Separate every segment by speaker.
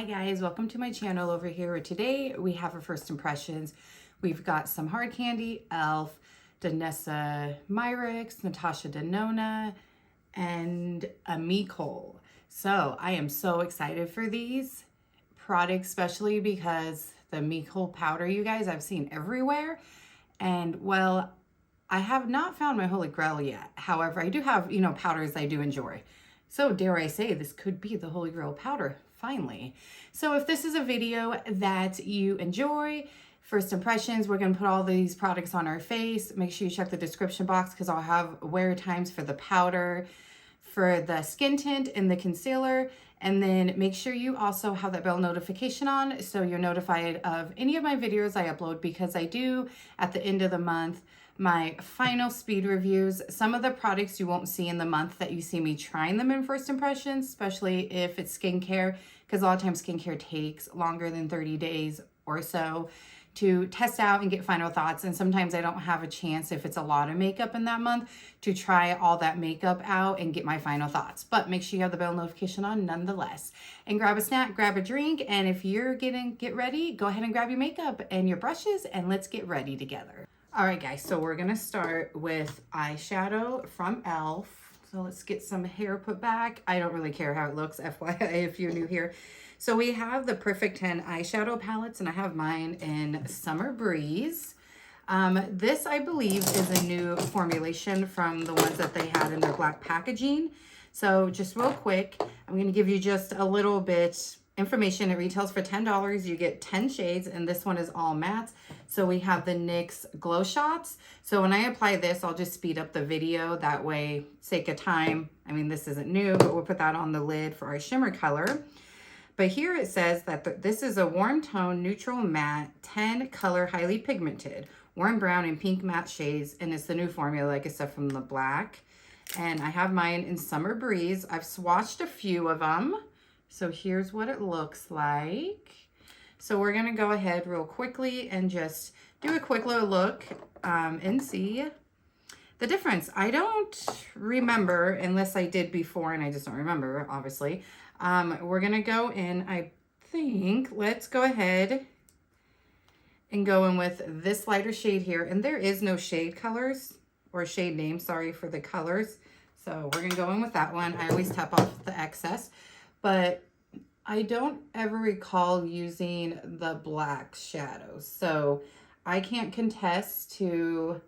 Speaker 1: guys, welcome to my channel over here. Today we have our first impressions. We've got some hard candy, e.l.f., Danessa Myricks, Natasha Denona, and a Nicole. So I am so excited for these products, especially because the Nicole powder, you guys, I've seen everywhere. And well, I have not found my holy grail yet. However, I do have, powders I do enjoy. So dare I say, this could be the holy grail powder, finally. So if this is a video that you enjoy, first impressions, we're gonna put all these products on our face. Make sure you check the description box because I'll have wear times for the powder, for the skin tint and the concealer. And then make sure you also have that bell notification on so you're notified of any of my videos I upload, because I do at the end of the month my final speed reviews. Some of the products you won't see in the month that you see me trying them in first impressions, especially if it's skincare, because a lot of times skincare takes longer than 30 days or so to test out and get final thoughts. And sometimes I don't have a chance, if it's a lot of makeup in that month, to try all that makeup out and get my final thoughts. But make sure you have the bell notification on nonetheless. And grab a snack, grab a drink, and if you're get ready, go ahead and grab your makeup and your brushes and let's get ready together. All right, guys, so we're gonna start with eyeshadow from e.l.f. So let's get some hair put back. I don't really care how it looks, FYI, if you're new here. So we have the Perfect 10 eyeshadow palettes, and I have mine in Summer Breeze. This, I believe, is a new formulation from the ones that they had in their black packaging. So just real quick, I'm gonna give you just a little bit information. It retails for $10. You get 10 shades, and this one is all mattes. So we have the NYX Glow Shots. So when I apply this, I'll just speed up the video. That way, sake of time, I mean, this isn't new, but we'll put that on the lid for our shimmer color. But here it says that this is a warm tone, neutral matte, 10 color, highly pigmented, warm brown and pink matte shades. And it's the new formula, like I said, from the black. And I have mine in Summer Breeze. I've swatched a few of them. So here's what it looks like. So we're gonna go ahead real quickly and just do a quick little look and see the difference. I don't remember, unless I did before and I just don't remember, obviously. We're gonna go in, I think, let's go ahead and go in with this lighter shade here. And there is no shade colors or shade name, sorry, for the colors. So we're gonna go in with that one. I always tap off the excess. But I don't ever recall using the black shadows. So I can't contest to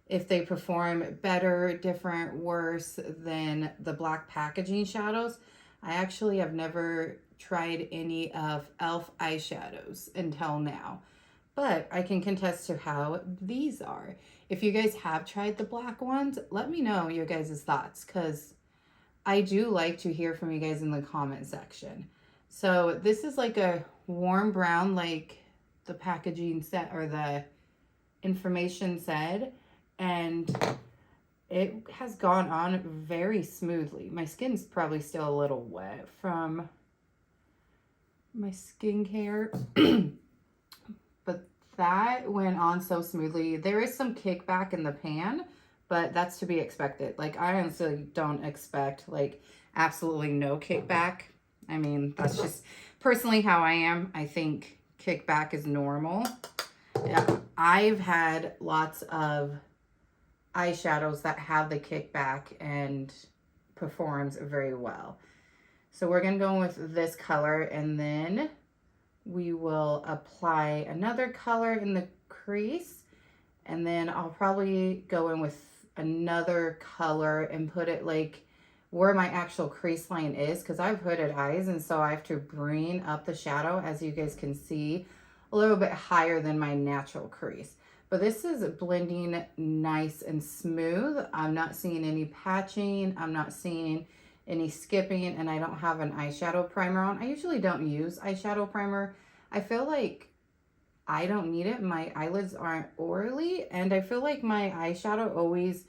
Speaker 1: if they perform better, different, worse than the black packaging shadows. I actually have never tried any of e.l.f. eyeshadows until now. But I can contest to how these are. If you guys have tried the black ones, let me know your guys' thoughts, because I do like to hear from you guys in the comment section. So this is like a warm brown, like the packaging set or the information said, and it has gone on very smoothly. My skin's probably still a little wet from my skincare, but that went on so smoothly. There is some kickback in the pan, but that's to be expected. Like, I honestly don't expect, like, absolutely no kickback. I mean, that's just personally how I am. I think kickback is normal. Yeah, I've had lots of eyeshadows that have the kickback and performs very well. So we're gonna go with this color, and then we will apply another color in the crease, and then I'll probably go in with another color and put it like where my actual crease line is, because I have hooded eyes, and so I have to bring up the shadow, as you guys can see, a little bit higher than my natural crease. But this is blending nice and smooth. I'm not seeing any patching, I'm not seeing any skipping, and I don't have an eyeshadow primer on. I usually don't use eyeshadow primer. I feel like I don't need it. My eyelids aren't oily, and I feel like my eyeshadow always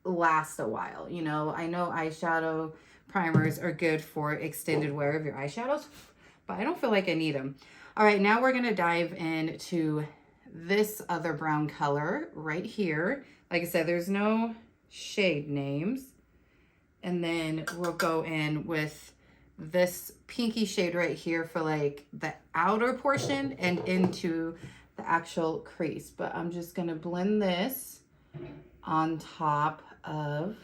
Speaker 1: lasts a while. You know, I know eyeshadow primers are good for extended wear of your eyeshadows, but I don't feel like I need them. All right, now we're gonna dive into this other brown color right here. Like I said, there's no shade names. And then we'll go in with this pinky shade right here for like the outer portion and into the actual crease. But I'm just gonna blend this on top of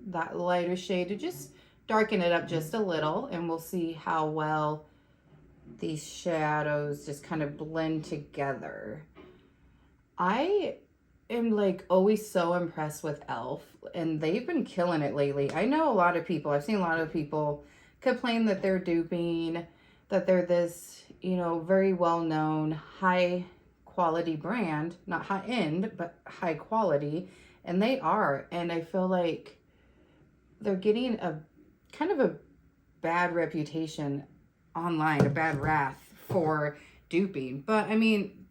Speaker 1: that lighter shade to just darken it up just a little, and we'll see how well these shadows just kind of blend together. I am like always so impressed with e.l.f. and they've been killing it lately. I know a lot of people, I've seen a lot of people complain that they're duping, that they're this, you know, very well-known high quality brand, not high end, but high quality, and they are. And I feel like they're getting a kind of a bad reputation online, a bad wrath for duping. But I mean,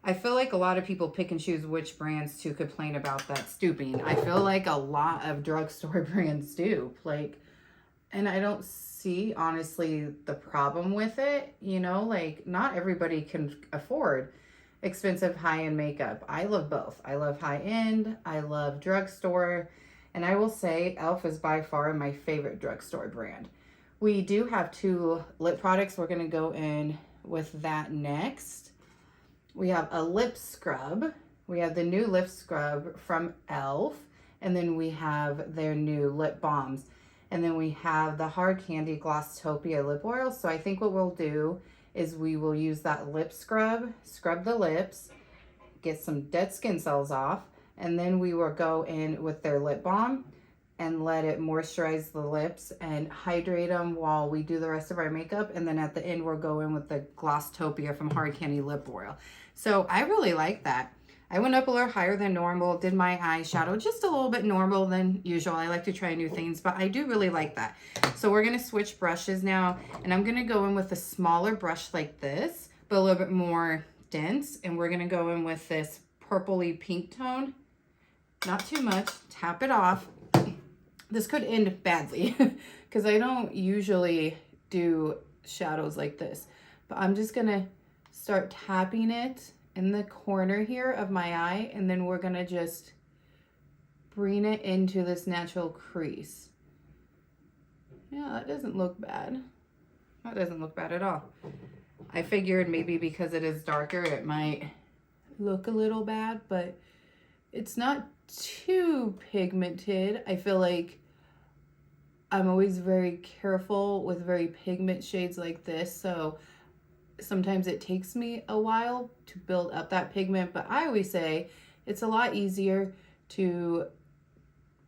Speaker 1: I feel like a lot of people pick and choose which brands to complain about that's duping. I feel like a lot of drugstore brands dupe, like, and I don't see honestly the problem with it. You know, like not everybody can afford expensive high-end makeup. I love both. I love high-end, I love drugstore, and I will say e.l.f. is by far my favorite drugstore brand. We do have 2 lip products. We're going to go in with that next. We have a lip scrub. We have the new lip scrub from e.l.f. And then we have their new lip balms. And then we have the Hard Candy Glosstopia lip oil. So I think what we'll do is we will use that lip scrub, scrub the lips, get some dead skin cells off, and then we will go in with their lip balm and let it moisturize the lips and hydrate them while we do the rest of our makeup. And then at the end, we'll go in with the Glosstopia from Hard Candy lip oil. So I really like that. I went up a little higher than normal, did my eyeshadow just a little bit normal than usual. I like to try new things, but I do really like that. So we're gonna switch brushes now, and I'm gonna go in with a smaller brush like this, but a little bit more dense. And we're gonna go in with this purpley pink tone. Not too much, tap it off. This could end badly because I don't usually do shadows like this, but I'm just gonna start tapping it in the corner here of my eye, and then we're gonna just bring it into this natural crease. Yeah, that doesn't look bad. That doesn't look bad at all. I figured maybe because it is darker, it might look a little bad, but it's not too pigmented. I feel like I'm always very careful with very pigment shades like this, so sometimes it takes me a while to build up that pigment, but I always say it's a lot easier to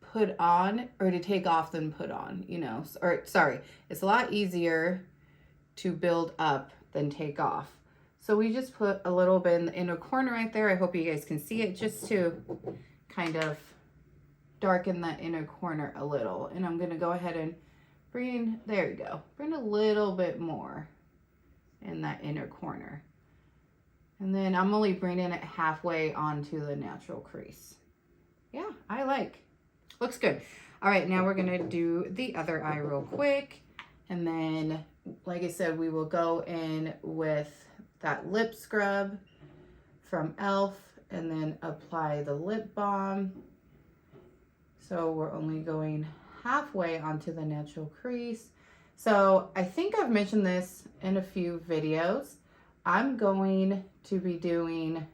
Speaker 1: put on or to take off than put on, you know, or sorry, it's a lot easier to build up than take off. So we just put a little bit in the inner corner right there. I hope you guys can see it, just to kind of darken that inner corner a little. And I'm going to go ahead and bring, there you go, bring a little bit more in that inner corner. And then I'm only bringing it halfway onto the natural crease. Yeah, I like. Looks good. All right, now we're going to do the other eye real quick. And then, like I said, we will go in with that lip scrub from e.l.f. and then apply the lip balm. So we're only going halfway onto the natural crease. So I think I've mentioned this in a few videos. I'm going to be doing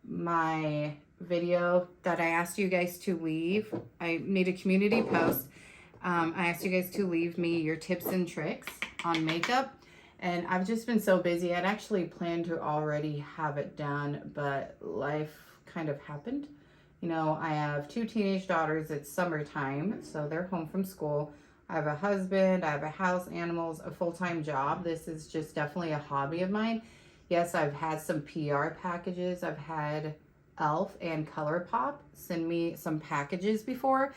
Speaker 1: my video that I asked you guys to leave. I made a community post. I asked you guys to leave me your tips and tricks on makeup. And I've just been so busy. I'd actually planned to already have it done, but life kind of happened. You know, I have 2 teenage daughters. It's summertime, so they're home from school. I have a husband, I have a house, animals, a full-time job. This is just definitely a hobby of mine. Yes, I've had some PR packages. I've had e.l.f. and ColourPop send me some packages before,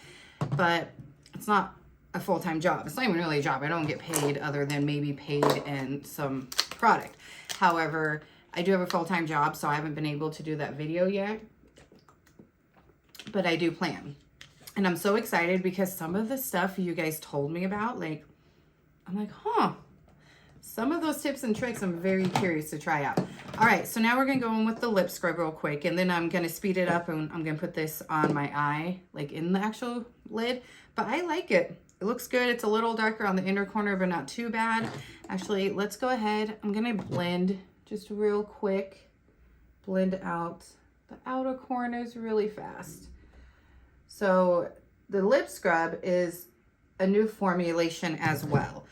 Speaker 1: but it's not a full-time job. It's not even really a job. I don't get paid other than maybe paid and some product. However, I do have a full-time job, so I haven't been able to do that video yet, but I do plan. And I'm so excited because some of the stuff you guys told me about, like, I'm like, huh, some of those tips and tricks I'm very curious to try out. All right, so now we're gonna go in with the lip scrub real quick, and then I'm gonna speed it up and I'm gonna put this on my eye, like in the actual lid. But I like it. It looks good. It's a little darker on the inner corner, but not too bad. Actually, let's go ahead. I'm gonna blend just real quick. Blend out the outer corners really fast. So the lip scrub is a new formulation as well.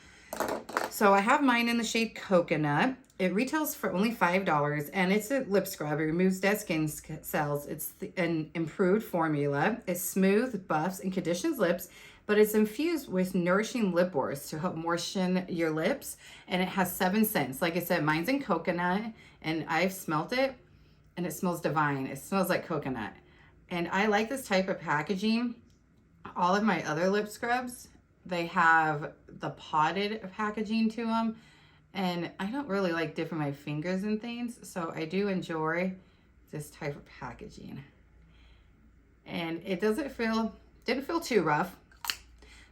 Speaker 1: So I have mine in the shade Coconut. It retails for only $5, and it's a lip scrub. It removes dead skin cells. It's an improved formula. It smooths, buffs, and conditions lips, but it's infused with nourishing lip oils to help moisten your lips, and it has 7 scents. Like I said, mine's in coconut, and I've smelt it, and it smells divine. It smells like coconut, and I like this type of packaging. All of my other lip scrubs, they have the potted packaging to them, and I don't really like dipping my fingers in things, so I do enjoy this type of packaging. And it didn't feel too rough.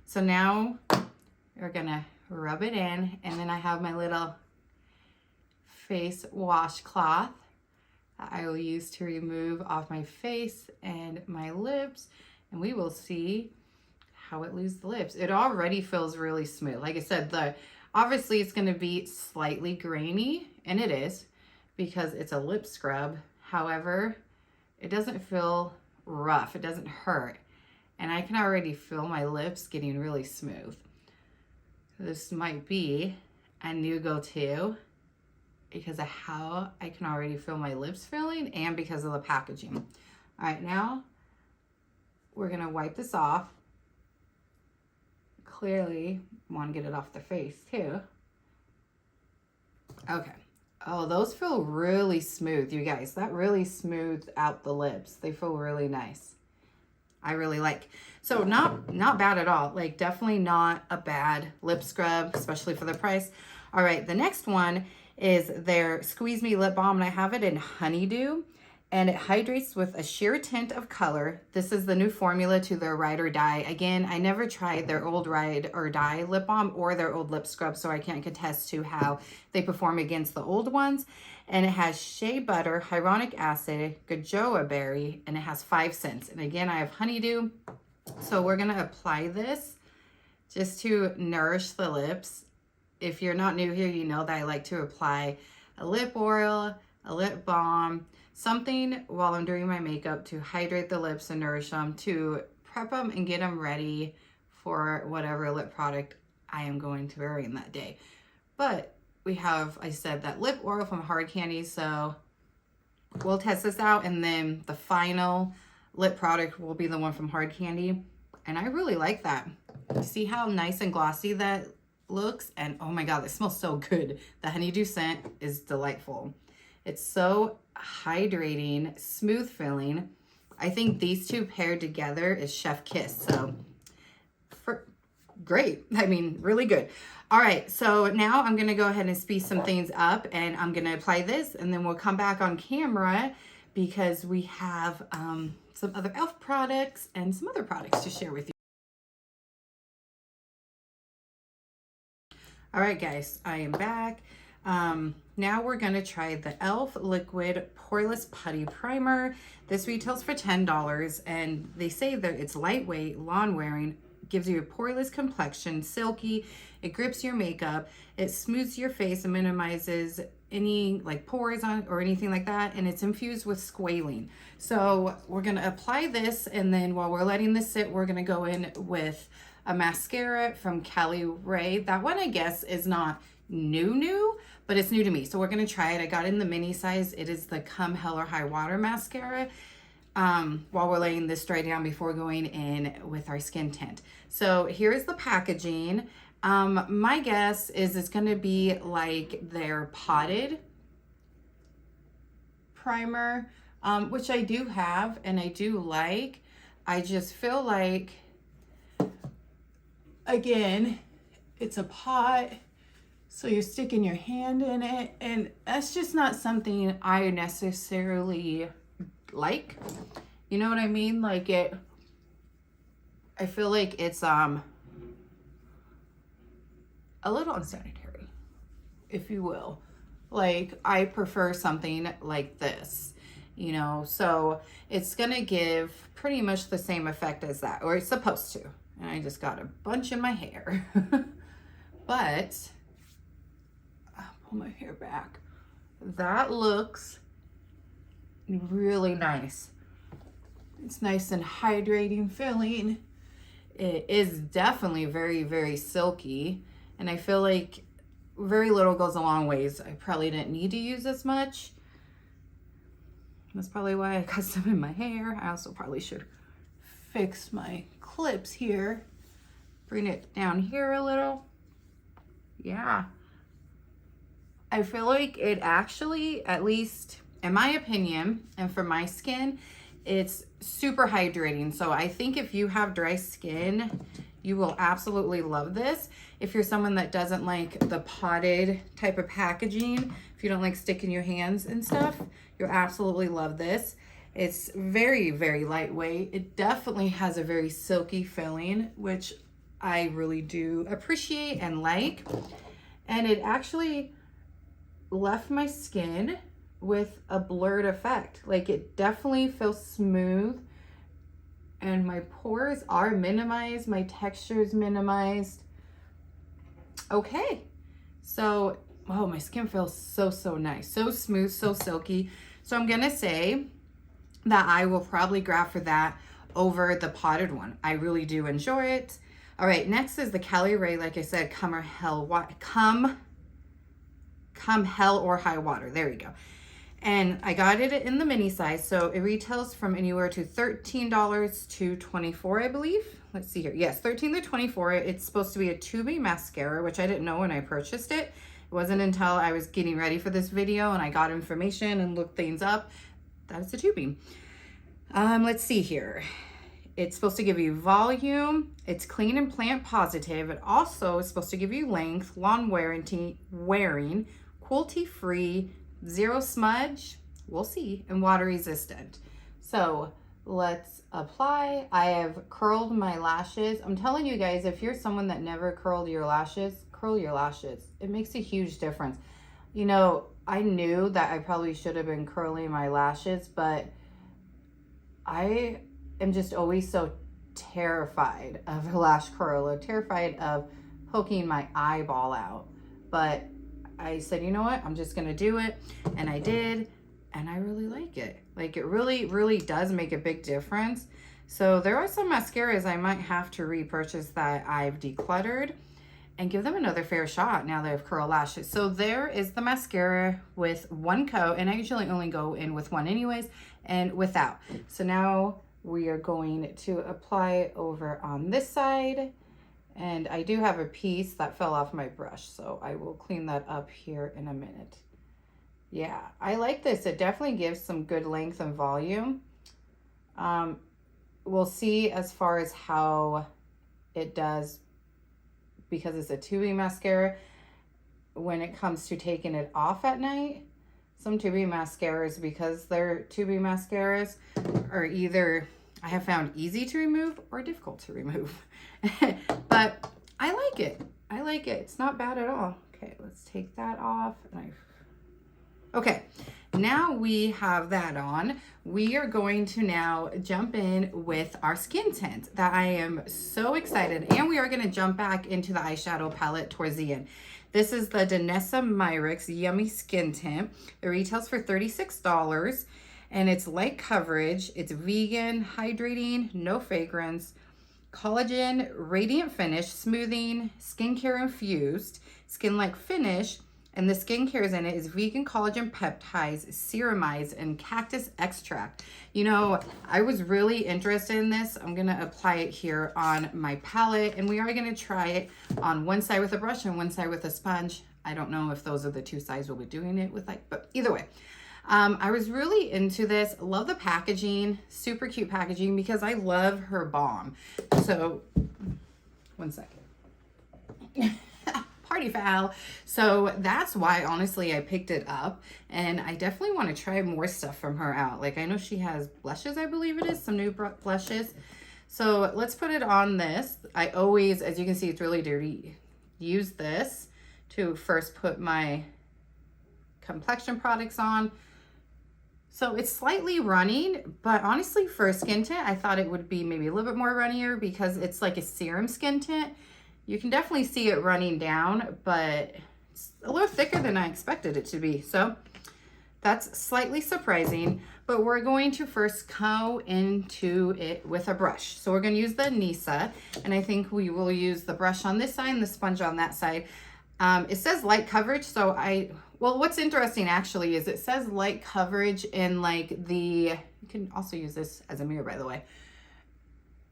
Speaker 1: So now we're gonna rub it in, and then I have my little face washcloth that I will use to remove off my face and my lips, and we will see how it leaves the lips. It already feels really smooth. Like I said, obviously it's going to be slightly grainy, and it is because it's a lip scrub. However, it doesn't feel rough. It doesn't hurt. And I can already feel my lips getting really smooth. This might be a new go-to because of how I can already feel my lips feeling and because of the packaging. All right, now we're going to wipe this off. Clearly want to get it off the face too. Okay. Oh, those feel really smooth, you guys. That really smooths out the lips. They feel really nice. I really like. So not bad at all. Like, definitely not a bad lip scrub, especially for the price. All right, the next one is their Squeeze Me Lip Balm, and I have it in Honeydew, and it hydrates with a sheer tint of color. This is the new formula to their Ride or Die. Again, I never tried their old Ride or Die lip balm or their old lip scrub, so I can't contest to how they perform against the old ones. And it has shea butter, hyaluronic acid, gojoa berry, and it has 5 scents. And again, I have Honeydew. So we're gonna apply this just to nourish the lips. If you're not new here, you know that I like to apply a lip oil, a lip balm, something while I'm doing my makeup to hydrate the lips and nourish them, to prep them and get them ready for whatever lip product I am going to wear in that day. But we have, I said, that lip oil from Hard Candy, so we'll test this out, and then the final lip product will be the one from Hard Candy, and I really like that. See how nice and glossy that looks? And oh my god, it smells so good. The Honeydew scent is delightful. It's so hydrating, smooth feeling. I think these two paired together is chef kiss. So great. I mean, really good. All right, so now I'm gonna go ahead and speed some things up, and I'm gonna apply this, and then we'll come back on camera because we have some other e.l.f. products and some other products to share with you. All right, guys, I am back. Now we're gonna try the e.l.f. Liquid Poreless Putty Primer. This retails for $10, and they say that it's lightweight, lawn-wearing, gives you a poreless complexion, silky, it grips your makeup, it smooths your face and minimizes any like pores on or anything like that, and it's infused with squalene. So we're gonna apply this, and then while we're letting this sit, we're gonna go in with a mascara from Caliray. That one, I guess, is not new, but it's new to me, so we're gonna try it. I got it in the mini size. It is the Come Hell or High Water mascara. While we're laying this dry down before going in with our skin tint. So here's the packaging. My guess is it's gonna be like their potted primer, which I do have and I do like. I just feel like, again, it's a pot, so you're sticking your hand in it, and that's just not something I necessarily like. You know what I mean? Like, I feel like it's a little unsanitary, if you will. Like, I prefer something like this. you know, so it's gonna give pretty much the same effect as that, or it's supposed to. And I just got a bunch in my hair. But I'll pull my hair back. That looks really nice. It's nice and hydrating feeling. It is definitely very, very silky, and I feel like very little goes a long ways. I probably didn't need to use as much. That's probably why I got some in my hair. I also probably should fix my clips here. Bring it down here a little. Yeah. I feel like it actually, at least in my opinion, and for my skin, it's super hydrating. So I think if you have dry skin, you will absolutely love this. If you're someone that doesn't like the potted type of packaging, if you don't like sticking your hands and stuff, you'll absolutely love this. It's very, very lightweight. It definitely has a very silky feeling, which I really do appreciate and like. And it actually left my skin with a blurred effect. Like, it definitely feels smooth, and my pores are minimized, my texture is minimized. Okay, so, oh, my skin feels so, so nice, so smooth, so silky. So I'm gonna say that I will probably grab for that over the potted one. I really do enjoy it. All right, next is the Caliray, like I said, Come Hell or High Water. There we go. And I got it in the mini size, so it retails from anywhere to $13 to $24, I believe. Let's see here. Yes, $13 to $24. It's supposed to be a tubing mascara, which I didn't know when I purchased it. It wasn't until I was getting ready for this video and I got information and looked things up that it's a tubing. Let's see here. It's supposed to give you volume. It's clean and plant positive. It also is supposed to give you length, long wearing, cruelty-free, zero smudge, we'll see, and water resistant. So let's apply. I have curled my lashes. I'm telling you guys, if you're someone that never curled your lashes, curl your lashes. It makes a huge difference. You know, I knew that I probably should have been curling my lashes, but I am just always so terrified of a lash curl, or terrified of poking my eyeball out. But I said, you know what, I'm just gonna do it, and I did, and I really like it. Like, it really, really does make a big difference. So there are some mascaras I might have to repurchase that I've decluttered and give them another fair shot now that I have curl lashes. So there is the mascara with one coat, and I usually only go in with one anyways, and without. So now we are going to apply over on this side. And I do have a piece that fell off my brush, so I will clean that up here in a minute. Yeah, I like this. It definitely gives some good length and volume. We'll see as far as how it does, because it's a tubing mascara, when it comes to taking it off at night. Some tubing mascaras, because they're tubing mascaras, are either, I have found, easy to remove or difficult to remove. But I like it. I like it. It's not bad at all. Okay, let's take that off. Okay, now we have that on. We are going to now jump in with our skin tint that I am so excited. And we are going to jump back into the eyeshadow palette towards the end. This is the Danessa Myricks Yummy Skin Tint. It retails for $36, and it's light coverage. It's vegan, hydrating, no fragrance, collagen, radiant finish, smoothing, skincare infused, skin-like finish, and the skincare is in it is vegan collagen peptides, ceramides, and cactus extract. You know, I was really interested in this. I'm gonna apply it here on my palette, and we are gonna try it on one side with a brush and one side with a sponge. I don't know if those are the two sides we'll be doing it with, like, but either way. I was really into this. Love the packaging, super cute packaging, because I love her balm. So, one second. Party foul. So that's why, honestly, I picked it up, and I definitely want to try more stuff from her out. Like, I know she has blushes, I believe it is, some new blushes. So let's put it on this. I always, as you can see, it's really dirty, use this to first put my complexion products on. So it's slightly running, but honestly for a skin tint, I thought it would be maybe a little bit more runnier because it's like a serum skin tint. You can definitely see it running down, but it's a little thicker than I expected it to be. So that's slightly surprising, but we're going to first go into it with a brush. So we're going to use the Danessa, and I think we will use the brush on this side and the sponge on that side. It says light coverage, so well, what's interesting actually is it says light coverage in like you can also use this as a mirror, by the way,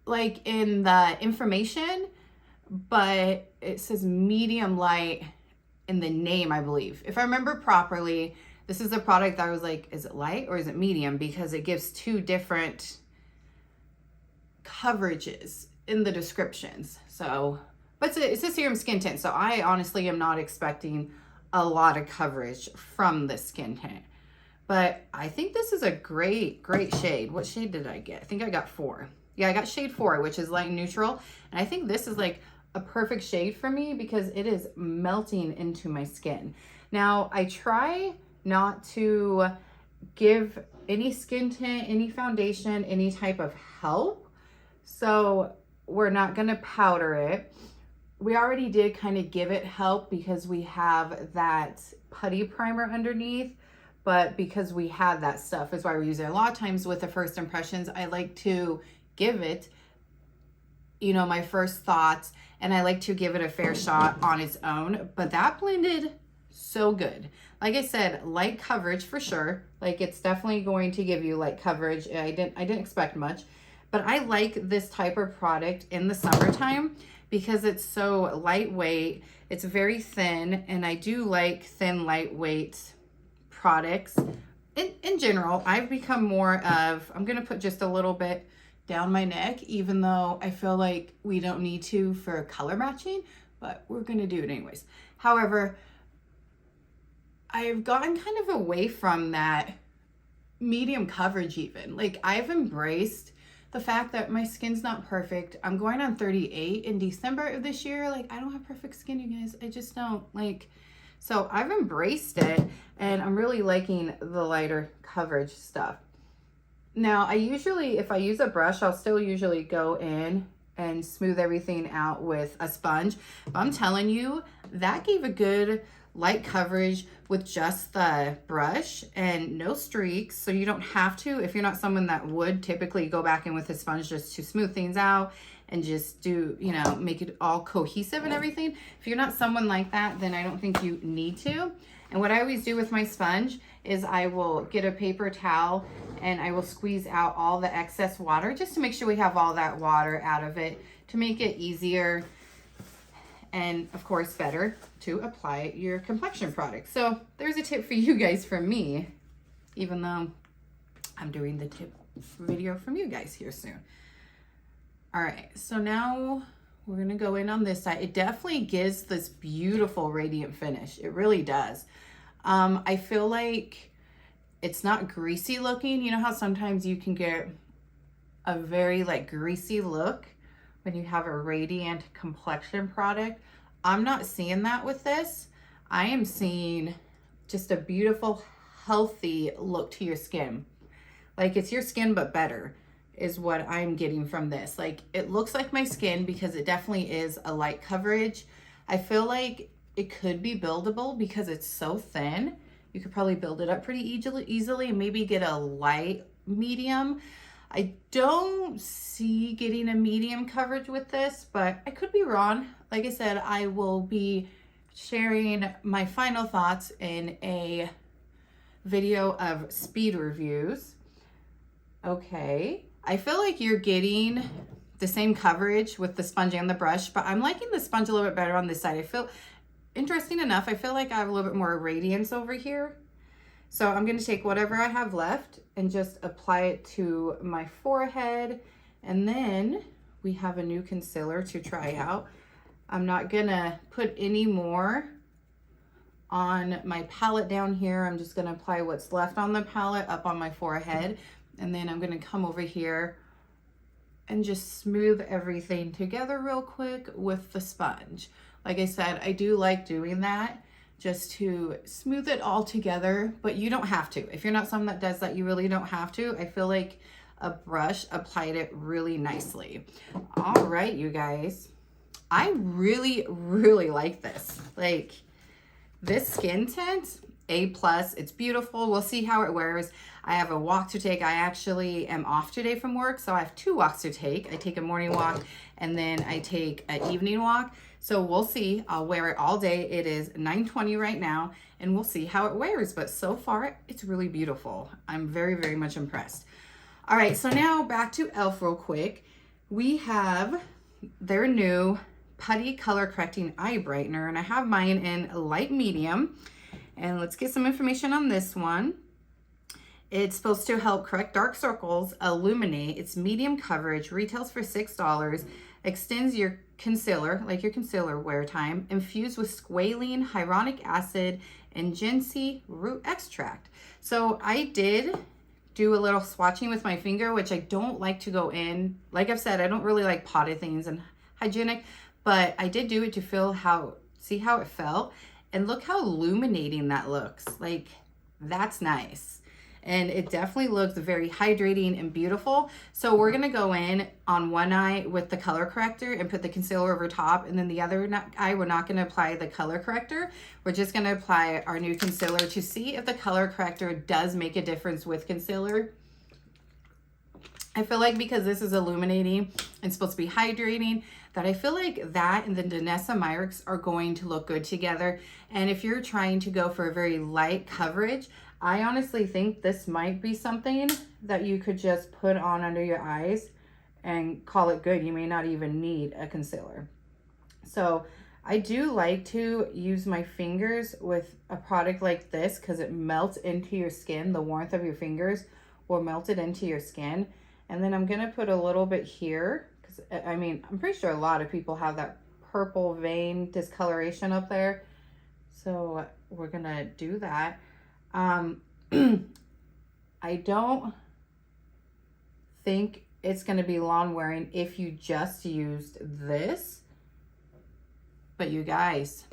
Speaker 1: like in the information, but it says medium light in the name, I believe. If I remember properly, this is a product that I was like, is it light or is it medium? Because it gives two different coverages in the descriptions. So, but it's a serum skin tint, so I honestly am not expecting a lot of coverage from the skin tint. But I think this is a great shade. What shade did I get? I think I got 4. Yeah, I got shade 4, which is light neutral. And I think this is like a perfect shade for me because it is melting into my skin. Now, I try not to give any skin tint, any foundation, any type of help. So we're not gonna powder it. We already did kind of give it help because we have that putty primer underneath, but because we have that stuff is why we're using it. A lot of times with the first impressions, I like to give it, you know, my first thoughts, and I like to give it a fair shot on its own, but that blended so good. Like I said, light coverage for sure. Like it's definitely going to give you light coverage. I didn't expect much, but I like this type of product in the summertime because it's so lightweight. It's very thin, and I do like thin, lightweight products. In general, I've become more of, I'm gonna put just a little bit down my neck, even though I feel like we don't need to for color matching, but we're gonna do it anyways. However, I've gotten kind of away from that medium coverage even. Like I've embraced the fact that my skin's not perfect. I'm going on 38 in December of this year. Like I don't have perfect skin, you guys. I just don't. Like, so I've embraced it, and I'm really liking the lighter coverage stuff. Now, I usually, if I use a brush, I'll still usually go in and smooth everything out with a sponge. But I'm telling you, that gave a good light coverage with just the brush and no streaks. So you don't have to, if you're not someone that would typically go back in with a sponge just to smooth things out and just do, you know, make it all cohesive and everything. If you're not someone like that, then I don't think you need to. And what I always do with my sponge is I will get a paper towel and I will squeeze out all the excess water just to make sure we have all that water out of it to make it easier and of course better to apply your complexion product. So there's a tip for you guys from me, even though I'm doing the tip video from you guys here soon. All right, so now we're gonna go in on this side. It definitely gives this beautiful radiant finish. It really does. I feel like it's not greasy looking. You know how sometimes you can get a very like greasy look when you have a radiant complexion product. I'm not seeing that with this. I am seeing just a beautiful, healthy look to your skin. Like it's your skin, but better is what I'm getting from this. Like it looks like my skin because it definitely is a light coverage. I feel like it could be buildable because it's so thin. You could probably build it up pretty easily and maybe get a light medium. I don't see getting a medium coverage with this, but I could be wrong. Like I said, I will be sharing my final thoughts in a video of speed reviews. Okay, I feel like you're getting the same coverage with the sponge and the brush, but I'm liking the sponge a little bit better on this side. I feel, interesting enough, I feel like I have a little bit more radiance over here. So I'm going to take whatever I have left and just apply it to my forehead. And then we have a new concealer to try out. I'm not going to put any more on my palette down here. I'm just going to apply what's left on the palette up on my forehead. And then I'm going to come over here and just smooth everything together real quick with the sponge. Like I said, I do like doing that just to smooth it all together, but you don't have to. If you're not someone that does that, you really don't have to. I feel like a brush applied it really nicely. All right, you guys. I really, really like this. Like, this skin tint, A+, it's beautiful. We'll see how it wears. I have a walk to take. I actually am off today from work, so I have 2 walks to take. I take a morning walk, and then I take an evening walk. So we'll see. I'll wear it all day. It is 9:20 right now, and we'll see how it wears. But so far, it's really beautiful. I'm very, very much impressed. All right, so now back to e.l.f. real quick. We have their new Putty Color Correcting Eye Brightener, and I have mine in light medium. And let's get some information on this one. It's supposed to help correct dark circles, illuminate. It's medium coverage, retails for $6, extends your concealer, like your concealer wear time, infused with squalene, hyaluronic acid, and ginseng root extract. So I did do a little swatching with my finger, which I don't like to go in. Like I've said, I don't really like potted things and hygienic, but I did do it to see how it felt. And look how illuminating that looks. Like, that's nice. And it definitely looks very hydrating and beautiful. So we're gonna go in on one eye with the color corrector and put the concealer over top, and then the other eye, we're not gonna apply the color corrector. We're just gonna apply our new concealer to see if the color corrector does make a difference with concealer. I feel like because this is illuminating and supposed to be hydrating, that I feel like that and the Danessa Myricks are going to look good together. And if you're trying to go for a very light coverage, I honestly think this might be something that you could just put on under your eyes and call it good. You may not even need a concealer. So I do like to use my fingers with a product like this because it melts into your skin. The warmth of your fingers will melt it into your skin. And then I'm gonna put a little bit here because I mean, I'm pretty sure a lot of people have that purple vein discoloration up there. So we're gonna do that. I don't think it's going to be long wearing if you just used this, but you guys,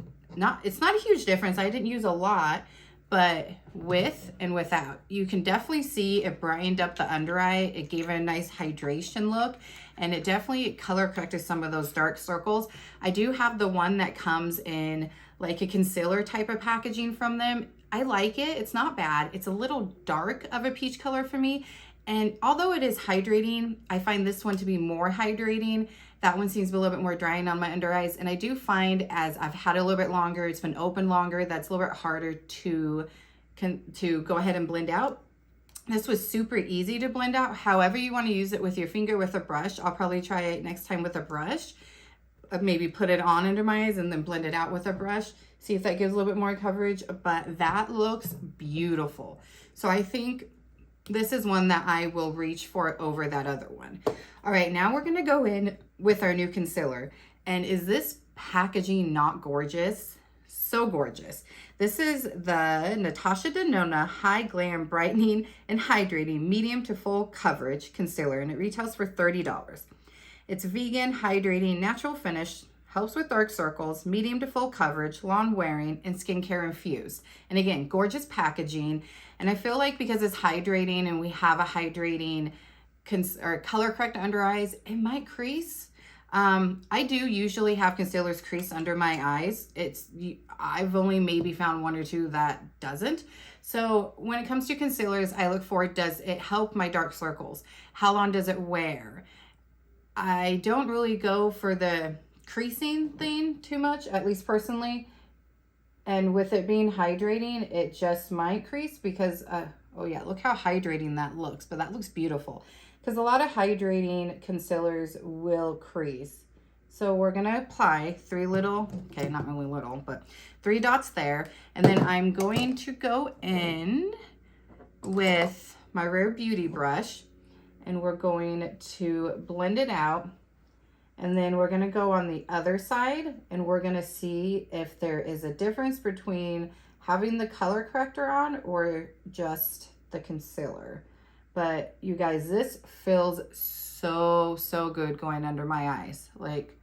Speaker 1: it's not a huge difference. I didn't use a lot, but with and without, you can definitely see it brightened up the under eye. It gave it a nice hydration look, and it definitely color corrected some of those dark circles. I do have the one that comes in like a concealer type of packaging from them. I like it. It's not bad. It's a little dark of a peach color for me. And although it is hydrating, I find this one to be more hydrating. That one seems to be a little bit more drying on my under eyes. And I do find as I've had it a little bit longer, it's been open longer, that's a little bit harder to go ahead and blend out. This was super easy to blend out. However you want to use it with your finger, with a brush. I'll probably try it next time with a brush. Maybe put it on under my eyes and then blend it out with a brush. See if that gives a little bit more coverage, but that looks beautiful. So I think this is one that I will reach for over that other one. All right, now we're gonna go in with our new concealer. And is this packaging not gorgeous? So gorgeous. This is the Natasha Denona Hyglam Brightening and Hydrating Medium to Full Coverage Concealer, and it retails for $30. It's vegan, hydrating, natural finish, helps with dark circles, medium to full coverage, long wearing, and skincare infused. And again, gorgeous packaging. And I feel like because it's hydrating and we have a hydrating or color correct under eyes, it might crease. I do usually have concealers crease under my eyes. I've only maybe found 1 or 2 that doesn't. So when it comes to concealers, I look for, does it help my dark circles? How long does it wear? I don't really go for the creasing thing too much, at least personally. And with it being hydrating, it just might crease because, oh yeah, look how hydrating that looks. But that looks beautiful because a lot of hydrating concealers will crease. So we're going to apply 3 little, okay, not really little, but 3 dots there. And then I'm going to go in with my Rare Beauty brush. And we're going to blend it out. And then we're going to go on the other side and we're going to see if there is a difference between having the color corrector on or just the concealer. But you guys, this feels so good going under my eyes. Like,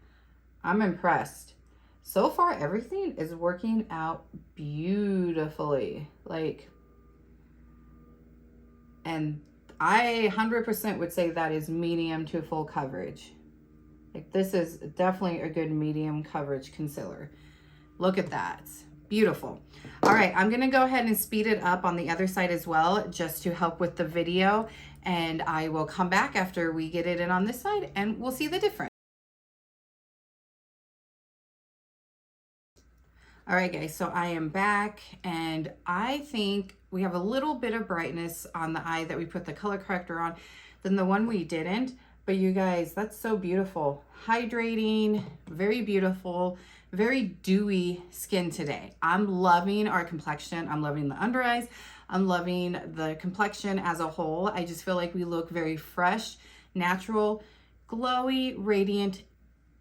Speaker 1: I'm impressed. so far everything is working out beautifully. Like, and I 100% would say that is medium to full coverage. Like, this is definitely a good medium coverage concealer. Look at that. Beautiful. All right, I'm gonna go ahead and speed it up on the other side as well, just to help with the video. And I will come back after we get it in on this side and we'll see the difference. All right, guys, so I am back and I think we have a little bit of brightness on the eye that we put the color corrector on than the one we didn't. But you guys, that's so beautiful. Hydrating, very beautiful, very dewy skin today. I'm loving our complexion. I'm loving the under eyes. I'm loving the complexion as a whole. I just feel like we look very fresh, natural, glowy, radiant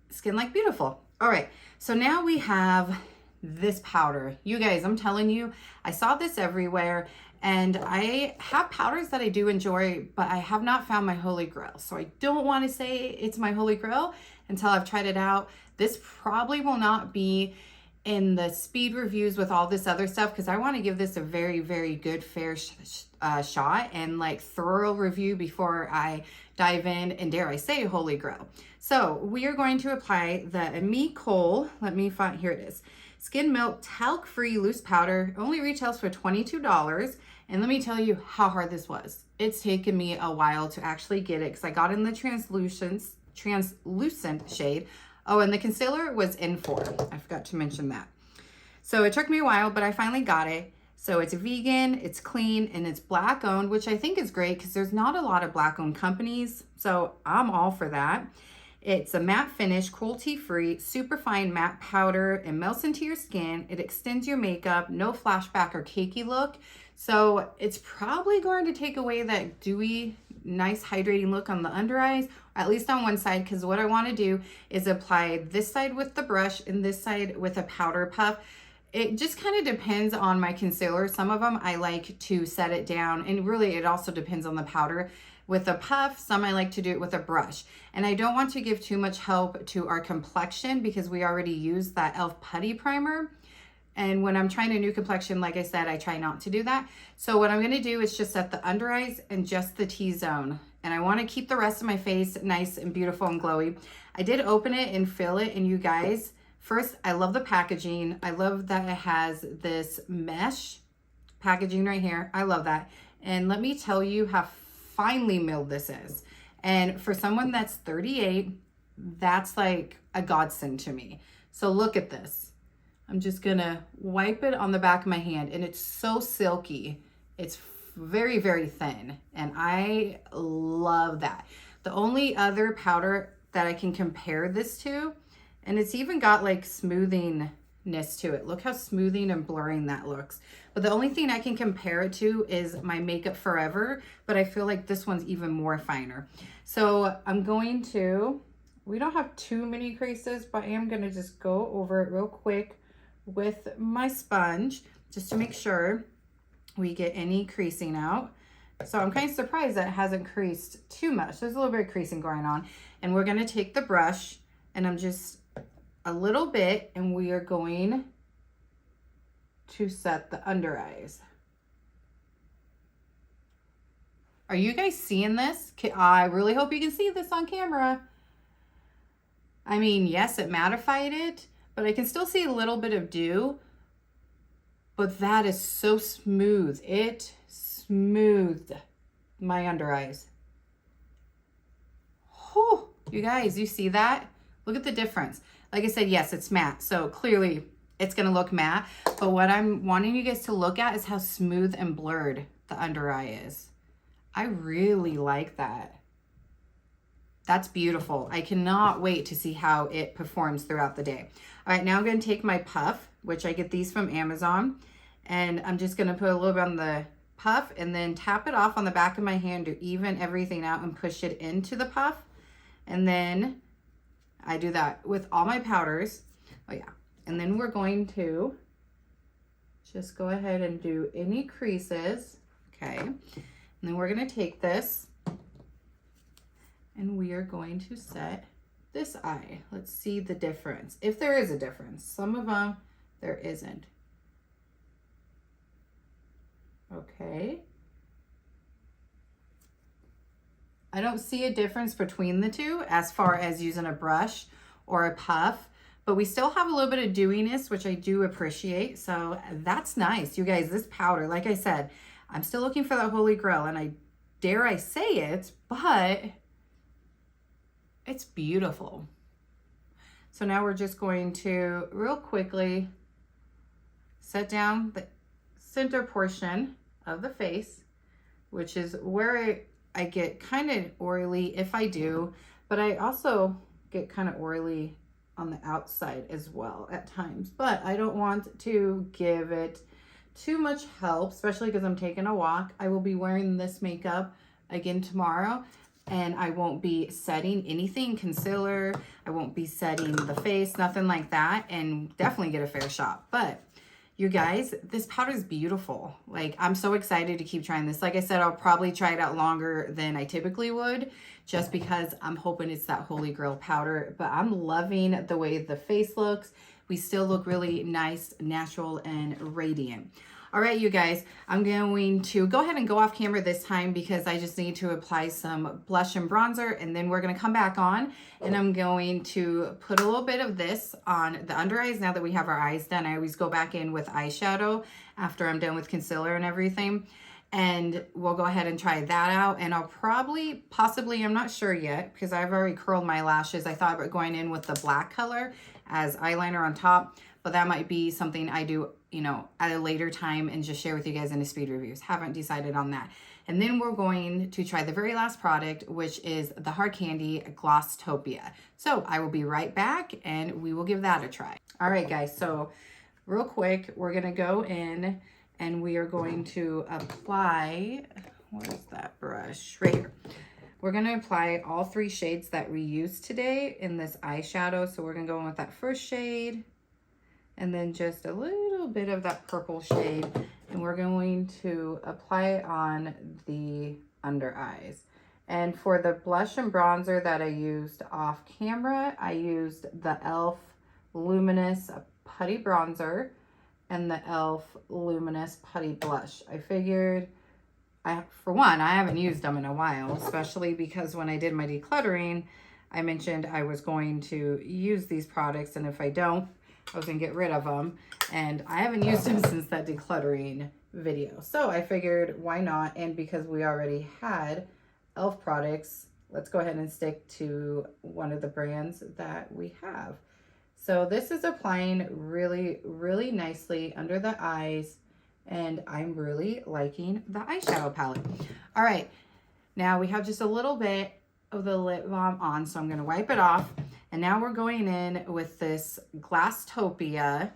Speaker 1: skin, like beautiful. All right, so now we have this powder. You guys, I'm telling you, I saw this everywhere, and I have powders that I do enjoy, but I have not found my holy grail. So I don't want to say it's my holy grail until I've tried it out. This probably will not be in the speed reviews with all this other stuff, because I want to give this a very, very good fair shot and like thorough review before I dive in and, dare I say, holy grail. So we are going to apply the Me Cole, let me find, here it is, Skin Milk Talc-Free Loose Powder. Only retails for $22. And let me tell you how hard this was. It's taken me a while to actually get it because I got in the translucent shade. Oh, and the concealer was N4. I forgot to mention that. So it took me a while, but I finally got it. So it's vegan, it's clean, and it's Black owned, which I think is great because there's not a lot of Black owned companies. So I'm all for that. It's a matte finish, cruelty-free, super fine matte powder. It melts into your skin. It extends your makeup, no flashback or cakey look. So it's probably going to take away that dewy, nice hydrating look on the under eyes, or at least on one side, because what I want to do is apply this side with the brush and this side with a powder puff. It just kind of depends on my concealer. Some of them I like to set it down, and really it also depends on the powder. With a puff, some I like to do it with a brush. And I don't want to give too much help to our complexion because we already used that e.l.f. Putty primer. And when I'm trying a new complexion, like I said, I try not to do that. So what I'm gonna do is just set the under eyes and just the T-zone. And I wanna keep the rest of my face nice and beautiful and glowy. I did open it and fill it, and you guys, first, I love the packaging. I love that it has this mesh packaging right here. I love that. And let me tell you how finely milled this is. And for someone that's 38, that's like a godsend to me. So look at this. I'm just gonna wipe it on the back of my hand, and it's so silky. It's very, very thin, and I love that. The only other powder that I can compare this to, and it's even got like smoothingness to it. Look how smoothing and blurring that looks. But the only thing I can compare it to is my Makeup Forever, but I feel like this one's even more finer. So I'm going to, we don't have too many creases, but I am gonna just go over it real quick with my sponge just to make sure we get any creasing out. So I'm kind of surprised that it hasn't creased too much. There's a little bit of creasing going on. And we're gonna take the brush, and I'm just a little bit, and we are going to set the under eyes. Are you guys seeing this? I really hope you can see this on camera. I mean, yes, it mattified it, but I can still see a little bit of dew, but that is so smooth. It smoothed my under eyes. Oh, you guys, you see that? Look at the difference. Like I said, yes, it's matte, so clearly it's gonna look matte, but what I'm wanting you guys to look at is how smooth and blurred the under eye is. I really like that. That's beautiful. I cannot wait to see how it performs throughout the day. All right, now I'm gonna take my puff, which I get these from Amazon, and I'm just gonna put a little bit on the puff and then tap it off on the back of my hand to even everything out and push it into the puff. And then I do that with all my powders. Oh yeah. And then we're going to just go ahead and do any creases. Okay. And then we're going to take this and we are going to set this eye. Let's see the difference. If there is a difference. Some of them, there isn't. Okay. I don't see a difference between the two as far as using a brush or a puff, but we still have a little bit of dewiness, which I do appreciate. So that's nice. You guys, this powder, like I said, I'm still looking for that holy grail, and I dare I say it, but it's beautiful. So now we're just going to real quickly set down the center portion of the face, which is where I get kind of oily if I do, but I also get kind of oily on the outside as well at times. But I don't want to give it too much help, especially because I'm taking a walk. I will be wearing this makeup again tomorrow, and I won't be setting anything, concealer. I won't be setting the face, nothing like that, and definitely get a fair shot. But you guys, this powder is beautiful. Like, I'm so excited to keep trying this. Like I said, I'll probably try it out longer than I typically would, just because I'm hoping it's that holy grail powder. But I'm loving the way the face looks. We still look really nice, natural, and radiant. All right, you guys, I'm going to go ahead and go off camera this time because I just need to apply some blush and bronzer, and then we're going to come back on, and I'm going to put a little bit of this on the under eyes now that we have our eyes done. I always go back in with eyeshadow after I'm done with concealer and everything, and we'll go ahead and try that out. And I'll possibly, I'm not sure yet because I've already curled my lashes. I thought about going in with the black color as eyeliner on top, but that might be something I do, you know, at a later time and just share with you guys in the speed reviews. Haven't decided on that. And then we're going to try the very last product, which is the hard candy Glosstopia. So I will be right back and we will give that a try. All right, guys, so real quick, we're gonna go in and we are going to apply, where's that brush? Right here. We're gonna apply all 3 shades that we used today in this eyeshadow. So we're gonna go in with that first shade, and then just a little bit of that purple shade, and we're going to apply it on the under eyes. And for the blush and bronzer that I used off camera, I used the e.l.f. Luminous Putty Bronzer and the e.l.f. Luminous Putty Blush. I figured, for one, I haven't used them in a while, especially because when I did my decluttering, I mentioned I was going to use these products, and if I don't, I was gonna get rid of them, and I haven't used them since that decluttering video. So I figured, why not? And because we already had e.l.f. products, let's go ahead and stick to one of the brands that we have. So this is applying really, really nicely under the eyes, and I'm really liking the eyeshadow palette. All right, now we have just a little bit of the lip balm on, so I'm gonna wipe it off. And now we're going in with this Glosstopia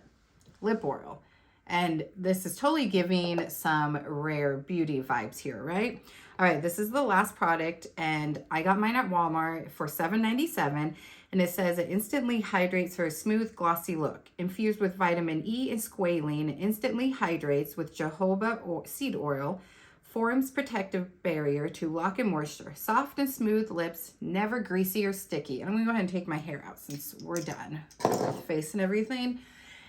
Speaker 1: lip oil. And this is totally giving some Rare Beauty vibes here, right? All right, this is the last product, and I got mine at Walmart for $7.97. And it says it instantly hydrates for a smooth, glossy look. Infused with vitamin E and squalene, it instantly hydrates with jojoba seed oil, forms protective barrier to lock in moisture. Soft and smooth lips, never greasy or sticky. And I'm gonna go ahead and take my hair out since we're done with the face and everything.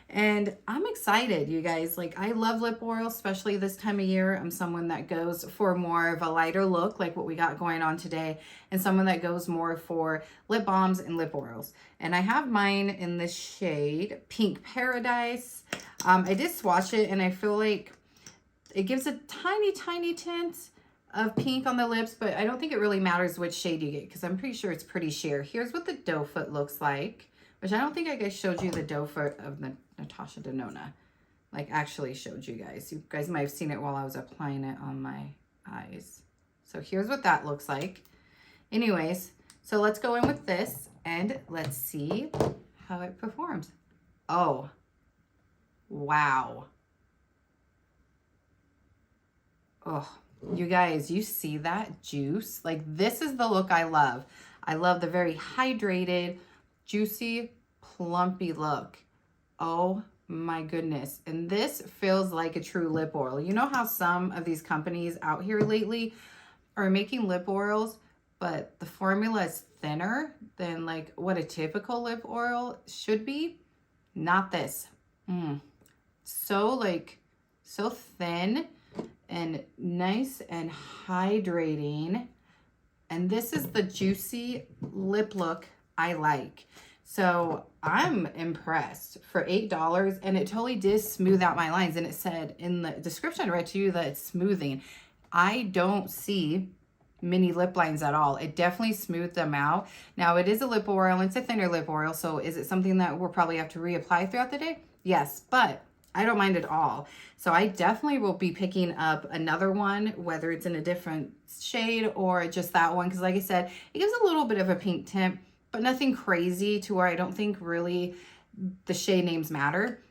Speaker 1: And I'm excited, you guys. Like, I love lip oil, especially this time of year. I'm someone that goes for more of a lighter look, like what we got going on today, and someone that goes more for lip balms and lip oils. And I have mine in this shade, Pink Paradise. I did swatch it, and I feel like it gives a tiny, tiny tint of pink on the lips, but I don't think it really matters which shade you get because I'm pretty sure it's pretty sheer. Here's what the doe foot looks like, which I don't think I guys showed you the doe foot of the Natasha Denona. Like, actually showed you guys. You guys might have seen it while I was applying it on my eyes. So here's what that looks like. Anyways, so let's go in with this and let's see how it performs. Oh, wow. Oh, you guys, you see that juice? Like, this is the look I love. I love the very hydrated, juicy, plumpy look. Oh my goodness. And this feels like a true lip oil. You know how some of these companies out here lately are making lip oils, but the formula is thinner than like what a typical lip oil should be. Not this. So thin and nice and hydrating. And this is the juicy lip look I like. So I'm impressed for $8, and it totally did smooth out my lines. And it said in the description I read to you that it's smoothing. I don't see mini lip lines at all. It definitely smoothed them out. Now it is a lip oil, and it's a thinner lip oil. So is it something that we'll probably have to reapply throughout the day? Yes, but I don't mind at all. So I definitely will be picking up another one, whether it's in a different shade or just that one. Because like I said, it gives a little bit of a pink tint, but nothing crazy to where I don't think really the shade names matter.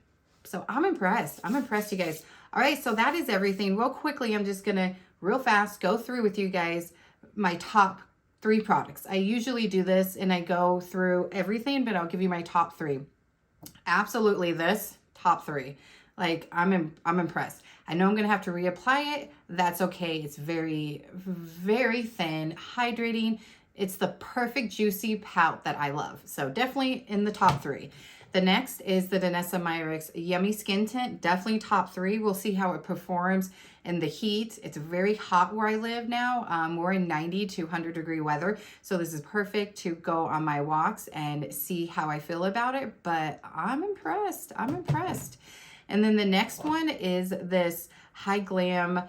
Speaker 1: So I'm impressed. I'm impressed, you guys. All right, so that is everything. Real quickly, I'm just gonna real fast go through with you guys my top 3 products. I usually do this and I go through everything, but I'll give you my top 3. Absolutely this, top 3. Like I'm impressed. I know I'm gonna have to reapply it. That's okay. It's very, very thin, hydrating. It's the perfect juicy pout that I love. So definitely in the top 3. The next is the Danessa Myricks Yummy Skin Tint. Definitely top 3. We'll see how it performs in the heat. It's very hot where I live now. We're in 90 to 100 degree weather. So this is perfect to go on my walks and see how I feel about it. But I'm impressed. I'm impressed. And then the next one is this High Glam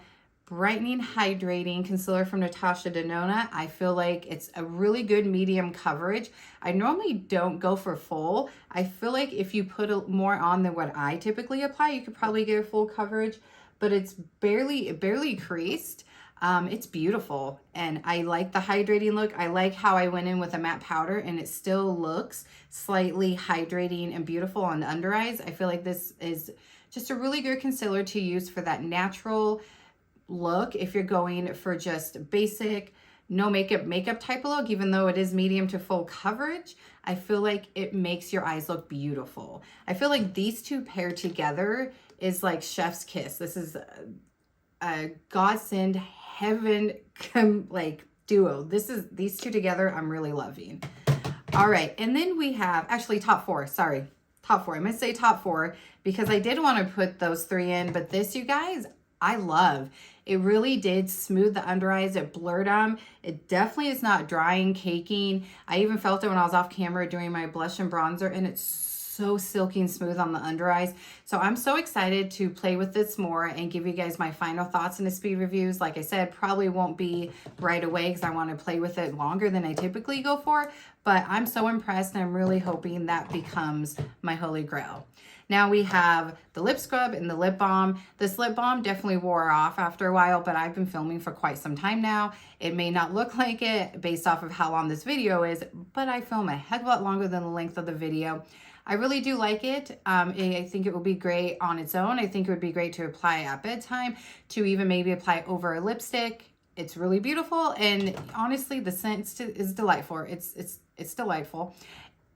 Speaker 1: Brightening Hydrating Concealer from Natasha Denona. I feel like it's a really good medium coverage. I normally don't go for full. I feel like if you put more on than what I typically apply, you could probably get a full coverage, but it's barely creased. It's beautiful, and I like the hydrating look. I like how I went in with a matte powder and it still looks slightly hydrating and beautiful on the under eyes. I feel like this is just a really good concealer to use for that natural look if you're going for just basic no makeup type of look. Even though it is medium to full coverage, I feel like it makes your eyes look beautiful. I feel like these two paired together is like chef's kiss. This is a godsend heaven like duo. These two together I'm really loving. All right, and then we have actually top 4. Sorry, top 4. I'm gonna say top 4 because I did want to put those 3 in, but this, you guys, I love. It really did smooth the under eyes. It blurred them. It definitely is not drying, caking. I even felt it when I was off camera doing my blush and bronzer, and it's so silky and smooth on the under eyes. So I'm so excited to play with this more and give you guys my final thoughts in the speed reviews. Like I said, probably won't be right away because I want to play with it longer than I typically go for, but I'm so impressed and I'm really hoping that becomes my holy grail. Now we have the lip scrub and the lip balm. This lip balm definitely wore off after a while, but I've been filming for quite some time now. It may not look like it based off of how long this video is, but I film a heck of a lot longer than the length of the video. I really do like it. I think it will be great on its own. I think it would be great to apply at bedtime, to even maybe apply over a lipstick. It's really beautiful, and honestly, the scent is delightful. It's delightful.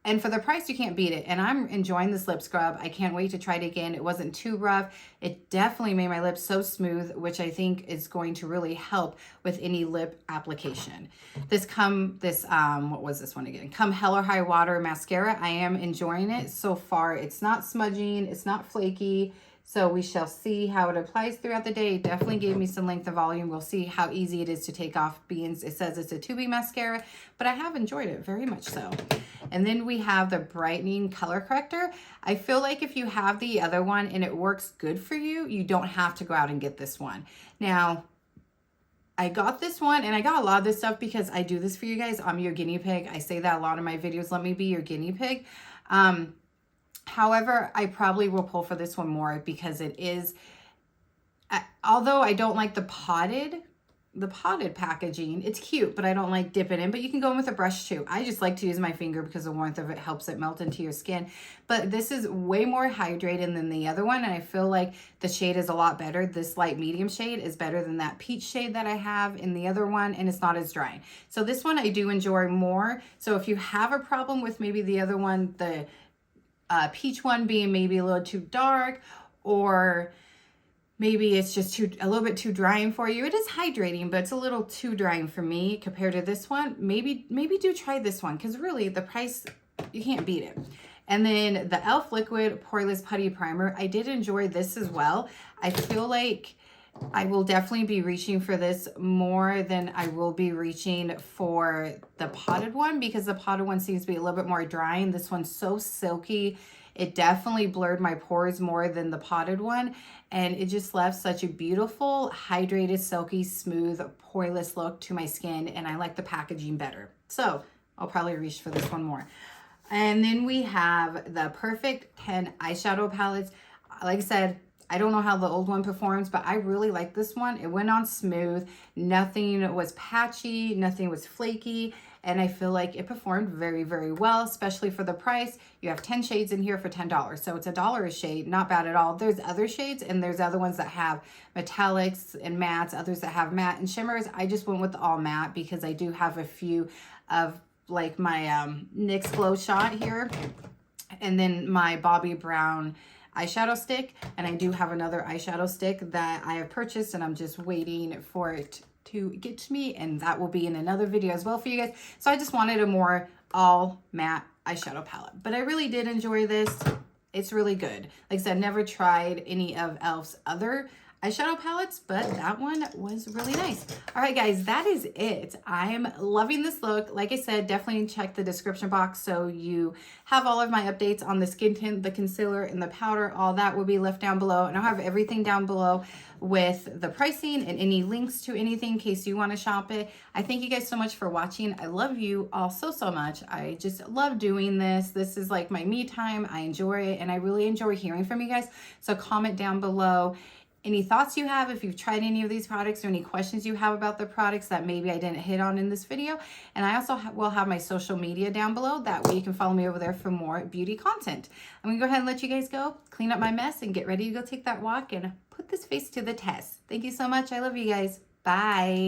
Speaker 1: And for the price, you can't beat it. And I'm enjoying this lip scrub. I can't wait to try it again. It wasn't too rough. It definitely made my lips so smooth, which I think is going to really help with any lip application. What was this one again? Come Hell or High Water mascara. I am enjoying it so far. It's not smudging. It's not flaky. So we shall see how it applies throughout the day. It definitely gave me some length of volume. We'll see how easy it is to take off, being it says it's a 2B mascara, but I have enjoyed it very much so. And then we have the brightening color corrector. I feel like if you have the other one and it works good for you, you don't have to go out and get this one. Now, I got this one, and I got a lot of this stuff because I do this for you guys. I'm your guinea pig. I say that a lot in my videos. Let me be your guinea pig. However, I probably will pull for this one more because it is, although I don't like the potted packaging, it's cute, but I don't like dipping in, but you can go in with a brush too. I just like to use my finger because the warmth of it helps it melt into your skin. But this is way more hydrated than the other one, and I feel like the shade is a lot better. This light medium shade is better than that peach shade that I have in the other one, and it's not as drying. So this one I do enjoy more. So if you have a problem with maybe the other one, the peach one being maybe a little too dark, or maybe it's just a little bit too drying for you. It is hydrating, but it's a little too drying for me compared to this one. Maybe do try this one, because really the price, you can't beat it. And then the e.l.f. Liquid Poreless Putty Primer. I did enjoy this as well. I feel like I will definitely be reaching for this more than I will be reaching for the potted one, because the potted one seems to be a little bit more drying. This one's so silky. It definitely blurred my pores more than the potted one, and it just left such a beautiful, hydrated, silky, smooth, poreless look to my skin, and I like the packaging better. So I'll probably reach for this one more. And then we have the Perfect 10 eyeshadow palettes. Like I said, I don't know how the old one performs, but I really like this one. It went on smooth. Nothing was patchy. Nothing was flaky. And I feel like it performed very, very well, especially for the price. You have 10 shades in here for $10. So it's $1 a shade. Not bad at all. There's other shades, and there's other ones that have metallics and mattes, others that have matte and shimmers. I just went with the all matte because I do have a few of like my NYX Glow Shot here, and then my Bobbi Brown eyeshadow stick, and I do have another eyeshadow stick that I have purchased, and I'm just waiting for it to get to me, and that will be in another video as well for you guys. So I just wanted a more all matte eyeshadow palette, but I really did enjoy this. It's really good. Like I said, never tried any of e.l.f.'s other eyeshadow palettes, but that one was really nice. All right, guys, that is it. I'm loving this look. Like I said, definitely check the description box so you have all of my updates on the skin tint, the concealer, and the powder. All that will be left down below, and I'll have everything down below with the pricing and any links to anything in case you want to shop it. I thank you guys so much for watching. I love you all so much. I just love doing this. This is like my me time. I enjoy it, and I really enjoy hearing from you guys. So comment down below any thoughts you have, if you've tried any of these products, or any questions you have about the products that maybe I didn't hit on in this video. And I also will have my social media down below. That way you can follow me over there for more beauty content. I'm gonna go ahead and let you guys go, clean up my mess, and get ready to go take that walk and put this face to the test. Thank you so much. I love you guys. Bye.